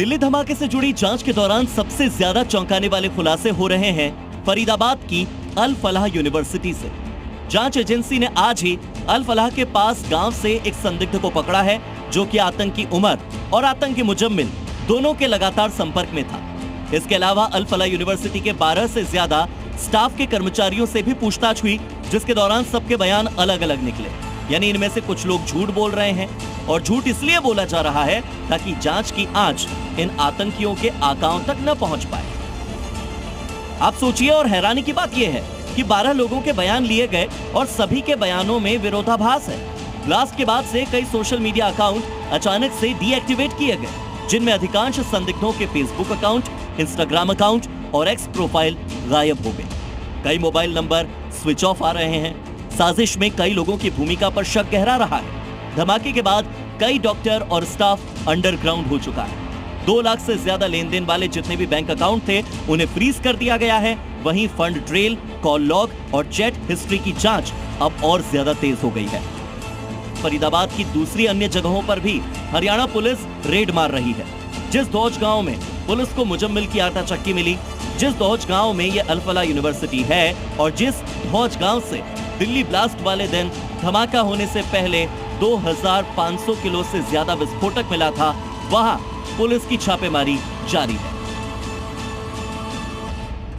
दिल्ली धमाके से जुड़ी जांच के दौरान सबसे ज्यादा चौंकाने वाले खुलासे हो रहे हैं फरीदाबाद की अल फलाह यूनिवर्सिटी से। जांच एजेंसी ने आज ही अल फलाह के पास गांव से एक संदिग्ध को पकड़ा है, जो कि आतंकी उमर और आतंकी मुजम्मिल दोनों के लगातार संपर्क में था। इसके अलावा अल फलाह यूनिवर्सिटी के 12 से ज्यादा स्टाफ के कर्मचारियों से भी पूछताछ हुई, जिसके दौरान सबके बयान अलग अलग निकले। यानी इनमें से कुछ लोग झूठ बोल रहे हैं, और झूठ इसलिए बोला जा रहा है ताकि जांच की आंच इन आतंकियों के आकाओं तक न पहुंच पाए। आप सोचिए, और हैरानी की बात यह है कि 12 लोगों के बयान लिए गए और सभी के बयानों में विरोधाभास है। ब्लास्ट के बाद से कई सोशल मीडिया अकाउंट अचानक से डीएक्टिवेट किए गए, जिनमें अधिकांश संदिग्धों के फेसबुक अकाउंट, इंस्टाग्राम अकाउंट और एक्स प्रोफाइल गायब हो गए। कई मोबाइल नंबर स्विच ऑफ आ रहे हैं। साजिश में कई लोगों की भूमिका पर शक गहरा रहा है। धमाके के बाद कई डॉक्टर और स्टाफ अंडरग्राउंड हो चुका है। 2 लाख से ज्यादा लेन देन वाले जितने भी बैंक अकाउंट थे, उन्हें फ्रीज कर दिया गया है। वहीं फंड ट्रेल, कॉल लॉग और चैट हिस्ट्री की जांच अब और ज्यादा तेज हो गई है। फरीदाबाद की दूसरी अन्य जगहों पर भी हरियाणा पुलिस रेड मार रही है। जिस दौज गांव में पुलिस को मुजम्मिल की आटा चक्की मिली, जिस दौज गांव में ये अल फलाह यूनिवर्सिटी है, और जिस दौज गांव से दिल्ली ब्लास्ट वाले दिन धमाका होने से पहले 2500 किलो से ज्यादा विस्फोटक मिला था, वहां पुलिस की छापेमारी जारी है।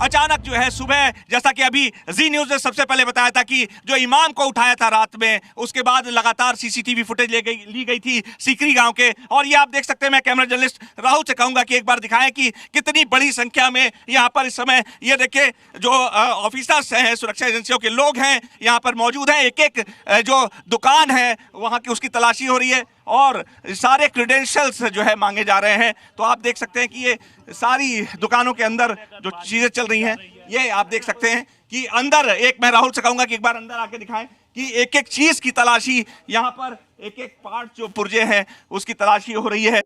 अचानक जो है सुबह, जैसा कि अभी जी न्यूज ने सबसे पहले बताया था कि जो इमाम को उठाया था रात में, उसके बाद लगातार सीसीटीवी फुटेज ली गई थी सीकरी गांव के। और ये आप देख सकते हैं, मैं कैमरा जर्नलिस्ट राहुल से कहूंगा कि एक बार दिखाएं कि कितनी बड़ी संख्या में यहाँ पर इस समय ये देखिए जो ऑफिसर्स हैं, सुरक्षा एजेंसियों के लोग हैं, यहाँ पर मौजूद हैं। एक एक जो दुकान है वहाँ की उसकी तलाशी हो रही है और सारे क्रेडेंशियल्स जो है मांगे जा रहे हैं। तो आप देख सकते हैं कि ये सारी दुकानों के अंदर जो चीजें चल रही हैं, ये आप देख सकते हैं कि अंदर मैं राहुल से कहूंगा कि एक बार अंदर आके दिखाएं कि एक एक चीज की तलाशी, यहाँ पर एक एक पार्ट जो पुर्जे हैं उसकी तलाशी हो रही है।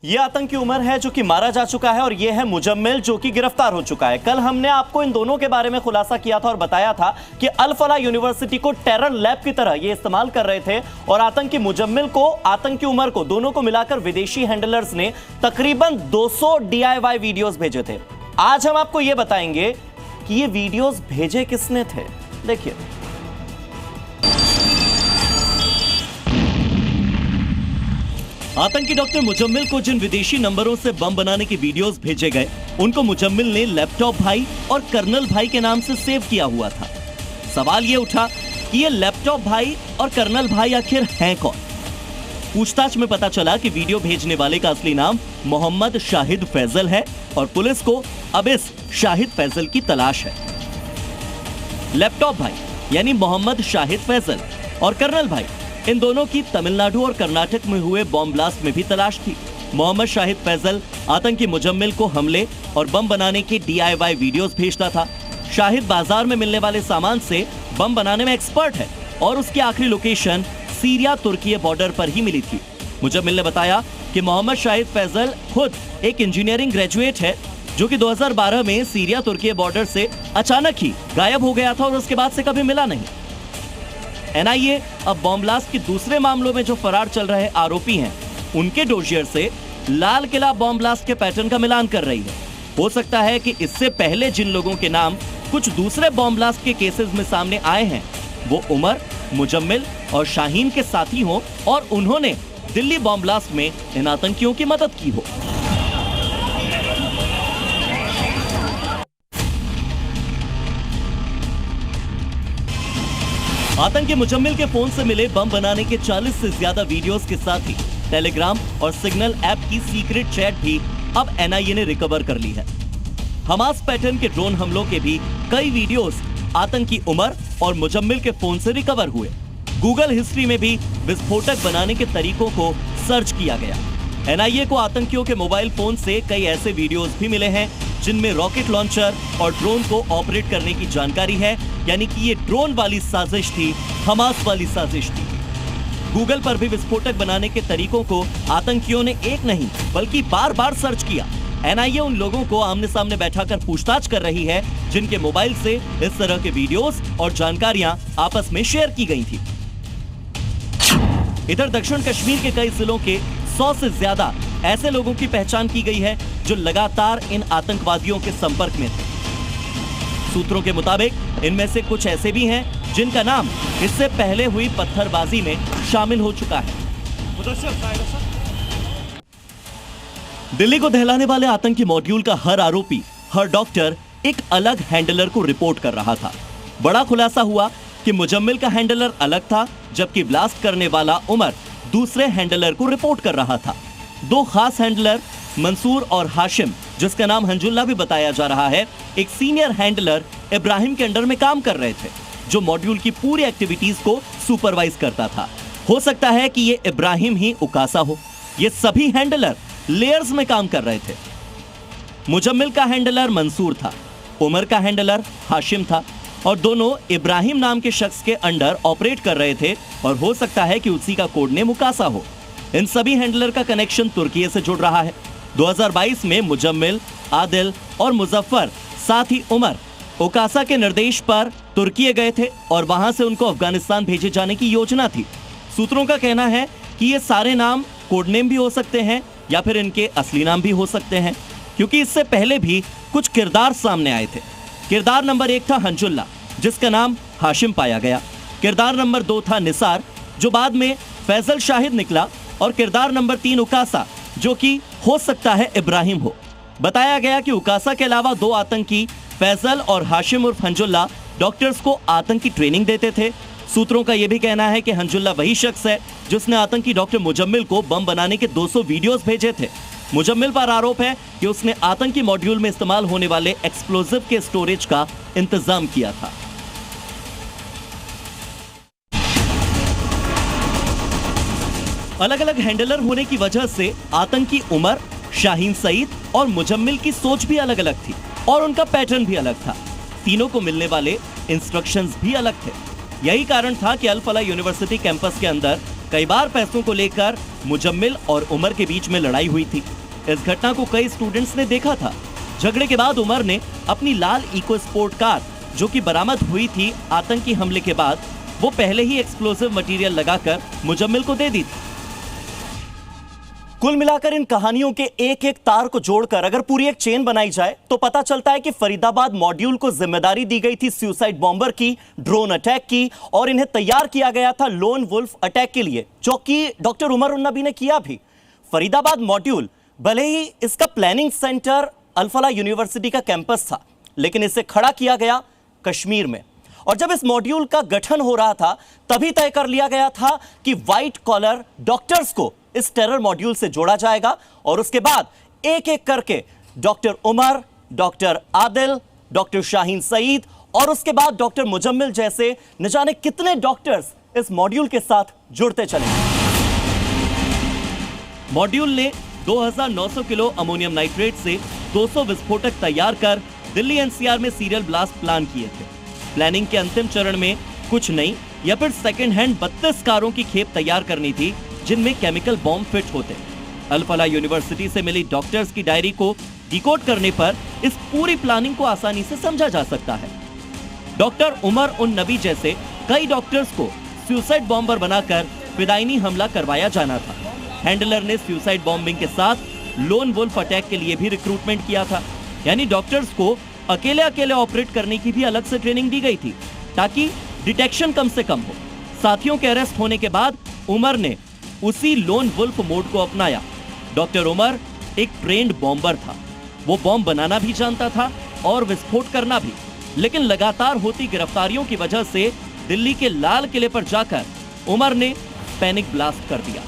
ये आतंकी उमर है जो कि मारा जा चुका है, और ये है मुजम्मिल जो कि गिरफ्तार हो चुका है। कल हमने आपको इन दोनों के बारे में खुलासा किया था और बताया था कि अल फलाह यूनिवर्सिटी को टेरर लैब की तरह ये इस्तेमाल कर रहे थे, और आतंकी मुजम्मिल को, आतंकी उमर को, दोनों को मिलाकर विदेशी हैंडलर्स ने तकरीबन 200 DIY वीडियोस भेजे थे। आज हम आपको ये बताएंगे कि ये वीडियोस भेजे किसने थे। देखिए, आतंकी डॉक्टर मुजम्मिल को जिन विदेशी नंबरों से बम बनाने के वीडियोस भेजे गए, उनको मुजम्मिल ने लैपटॉप भाई और कर्नल भाई के नाम से सेव किया हुआ था। सवाल ये उठा कि ये लैपटॉप भाई और कर्नल भाई आखिर हैं कौन? पूछताछ में पता चला कि वीडियो भेजने वाले का असली नाम मोहम्मद शाहिद फैजल है, और पुलिस को अब इस शाहिद फैजल की तलाश है। लैपटॉप भाई यानी मोहम्मद शाहिद फैजल और कर्नल भाई, इन दोनों की तमिलनाडु और कर्नाटक में हुए बॉम्ब ब्लास्ट में भी तलाश थी। मोहम्मद शाहिद फैजल आतंकी मुजम्मिल को हमले और बम बनाने के DIY वीडियोस भेजता था। शाहिद बाजार में मिलने वाले सामान से बम बनाने में एक्सपर्ट है, और उसकी आखिरी लोकेशन सीरिया तुर्की बॉर्डर पर ही मिली थी। मुजम्मिल ने बताया कि मोहम्मद शाहिद फैजल खुद एक इंजीनियरिंग ग्रेजुएट है, जो कि 2012 में सीरिया तुर्की बॉर्डर से अचानक ही गायब हो गया था और उसके बाद से कभी मिला नहीं। NIA अब बॉम्ब ब्लास्ट के दूसरे मामलों में जो फरार चल रहे आरोपी हैं, उनके डोजियर से लाल किला बॉम्ब ब्लास्ट के पैटर्न का मिलान कर रही है। हो सकता है कि इससे पहले जिन लोगों के नाम कुछ दूसरे बॉम्ब ब्लास्ट के केसेस में सामने आए हैं, वो उमर, मुजम्मिल और शाहीन के साथी हों, और उन्होंने दिल्ली बॉम्ब ब्लास्ट में इन आतंकियों की मदद की हो। आतंकी मुजम्मिल के फोन से मिले बम बनाने के 40 से ज्यादा वीडियोस के साथ ही टेलीग्राम और सिग्नल ऐप की सीक्रेट चैट भी अब NIA ने रिकवर कर ली है। हमास पैटर्न के ड्रोन हमलों के भी कई वीडियोस आतंकी उमर और मुजम्मिल के फोन से रिकवर हुए। गूगल हिस्ट्री में भी विस्फोटक बनाने के तरीकों को सर्च किया गया। NIA को आतंकियों के मोबाइल फोन से कई ऐसे वीडियोस भी मिले हैं जिनमें रॉकेट लॉन्चर और ड्रोन को ऑपरेट करने की जानकारी है, यानी कि ये ड्रोन वाली साजिश थी, हमास वाली साजिश थी। गूगल पर भी विस्फोटक बनाने के तरीकों को आतंकियों ने एक नहीं बल्कि बार बार सर्च किया। NIA उन लोगों को आमने सामने बैठाकर पूछताछ कर रही है जिनके मोबाइल से इस तरह के वीडियोस और जानकारियां आपस में शेयर की गई थी। इधर दक्षिण कश्मीर के कई जिलों के 100 से ज्यादा ऐसे लोगों की पहचान की गई है जो लगातार इन आतंकवादियों के संपर्क में थे। सूत्रों के मुताबिक इनमें से कुछ ऐसे भी हैं जिनका नाम इससे पहले हुई पत्थरबाजी में शामिल हो चुका है। दिल्ली को दहलाने वाले आतंकी मॉड्यूल का हर आरोपी, हर डॉक्टर एक अलग हैंडलर को रिपोर्ट कर रहा था। बड़ा खुलासा हुआ कि मुजम्मिल का हैंडलर अलग था, जबकि ब्लास्ट करने वाला उमर दूसरे हैंडलर को रिपोर्ट कर रहा था। दो खास हैंडलर मंसूर और हाशिम, जिसका नाम हंजुल्ला भी बताया जा रहा है, एक सीनियर हैंडलर इब्राहिम के अंडर में काम कर रहे थे, जो मॉड्यूल की पूरी एक्टिविटीज को सुपरवाइज करता था। हो सकता है कि ये इब्राहिम ही उकासा हो। ये सभी हैंडलर लेयर्स में काम कर रहे थे। मुजम्मिल का हैंडलर मंसूर था, उमर का हैंडलर हाशिम था और दोनों इब्राहिम नाम के शख्स के अंडर ऑपरेट कर रहे थे और हो सकता है कि उसी का कोड नेम उकासा हो। इन सभी हैंडलर का कनेक्शन तुर्की से जुड़ रहा है। 2022 में मुजम्मिल, आदिल और मुजफ्फर, साथ ही उमर उकासा के निर्देश पर तुर्की गए थे और वहां से उनको अफगानिस्तान भेजे जाने की योजना थी। सूत्रों का कहना है कि ये सारे नाम कोड नेम भी हो सकते हैं या फिर इनके असली नाम भी हो सकते हैं, क्योंकि इससे पहले भी कुछ किरदार सामने आए थे। किरदार नंबर 1 था हंजुल्ला, जिसका नाम हाशिम पाया गया। किरदार नंबर 2 था निसार, जो बाद में फैजल शाहिद निकला, और किरदार नंबर 3 उकासा, जो कि हो सकता है इब्राहिम हो। बताया गया कि उकासा के अलावा दो आतंकी फैजल और हाशिम उर्फ हंजुल्ला डॉक्टर्स को आतंकी ट्रेनिंग देते थे। सूत्रों का यह भी कहना है कि हंजुल्ला वही शख्स है जिसने आतंकी डॉक्टर मुजम्मिल को बम बनाने के 200 वीडियोस भेजे थे। मुजम्मिल पर आरोप है कि उसने आतंकी मॉड्यूल में इस्तेमाल होने वाले एक्सप्लोजिव के स्टोरेज का इंतजाम किया था। अलग अलग हैंडलर होने की वजह से आतंकी उमर, शाहीन सईद और मुजम्मिल की सोच भी अलग अलग थी और उनका पैटर्न भी अलग था। तीनों को मिलने वाले इंस्ट्रक्शंस भी अलग थे। यही कारण था कि अल फलाह यूनिवर्सिटी कैंपस के अंदर कई बार पैसों को लेकर मुजम्मिल और उमर के बीच में लड़ाई हुई थी। इस घटना को कई स्टूडेंट्स ने देखा था। झगड़े के बाद उमर ने अपनी लाल इको स्पोर्ट कार, जो कि बरामद हुई थी आतंकी हमले के बाद, वो पहले ही एक्सप्लोसिव मटेरियल लगाकर मुजम्मिल को दे दी थी। कुल मिलाकर इन कहानियों के एक एक तार को जोड़कर अगर पूरी एक चेन बनाई जाए तो पता चलता है कि फरीदाबाद मॉड्यूल को जिम्मेदारी दी गई थी सुसाइड बॉम्बर की, ड्रोन अटैक की, और इन्हें तैयार किया गया था लोन वुल्फ अटैक के लिए, जो कि डॉक्टर उमर उन नबी ने किया भी। फरीदाबाद मॉड्यूल भले ही इसका प्लानिंग सेंटर अल फलाह यूनिवर्सिटी का कैंपस था, लेकिन इसे खड़ा किया गया कश्मीर में। और जब इस मॉड्यूल का गठन हो रहा था तभी तय कर लिया गया था कि व्हाइट कॉलर डॉक्टर्स को इस टेरर मॉड्यूल से जोड़ा जाएगा और उसके बाद एक एक करके doctor Umar, doctor Adil, doctor Shaheen Saeed और उसके बाद डॉक्टर मुजम्मिल जैसे न जाने कितने डॉक्टर्स इस मॉड्यूल के साथ जुड़ते चले। मॉड्यूल ने 2900 किलो अमोनियम नाइट्रेट से 200 विस्फोटक तैयार कर दिल्ली एनसीआर में सीरियल ब्लास्ट प्लान किए थे। प्लानिंग के अंतिम चरण में कुछ नई या फिर सेकेंड हैंड 32 कारों की खेप तैयार करनी थी, जिनमें केमिकल बॉम्ब फिट होते। अल फलाह यूनिवर्सिटी से मिली डॉक्टर्स की डायरी को डिकोड करने पर इस पूरी प्लानिंग को आसानी से समझा जा सकता है। डॉक्टर उमर उन नबी जैसे कई डॉक्टर्स को सुसाइड बॉम्बर बनाकर फिदायनी हमला करवाया जाना था। हैंडलर ने सुसाइड बॉम्बिंग के साथ लोन वुल्फ अटैक के लिए भी रिक्रूटमेंट किया था, यानी डॉक्टर्स को अकेले अकेले ऑपरेट करने की भी अलग से ट्रेनिंग दी गई थी ताकि डिटेक्शन कम से कम हो। साथियों के अरेस्ट होने के बाद उमर ने उसी लोन वुल्फ मोड को अपनाया। डॉक्टर उमर एक ट्रेंड बॉम्बर था, वो बॉम्ब बनाना भी जानता था और विस्फोट करना भी, लेकिन लगातार होती गिरफ्तारियों की वजह से दिल्ली के लाल किले पर जाकर उमर ने पैनिक ब्लास्ट कर दिया।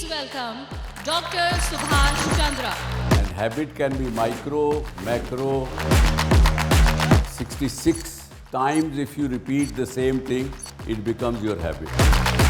Welcome Dr. Subhash Chandra. And habit can be micro, macro, 66 times if you repeat the same thing, it becomes your habit.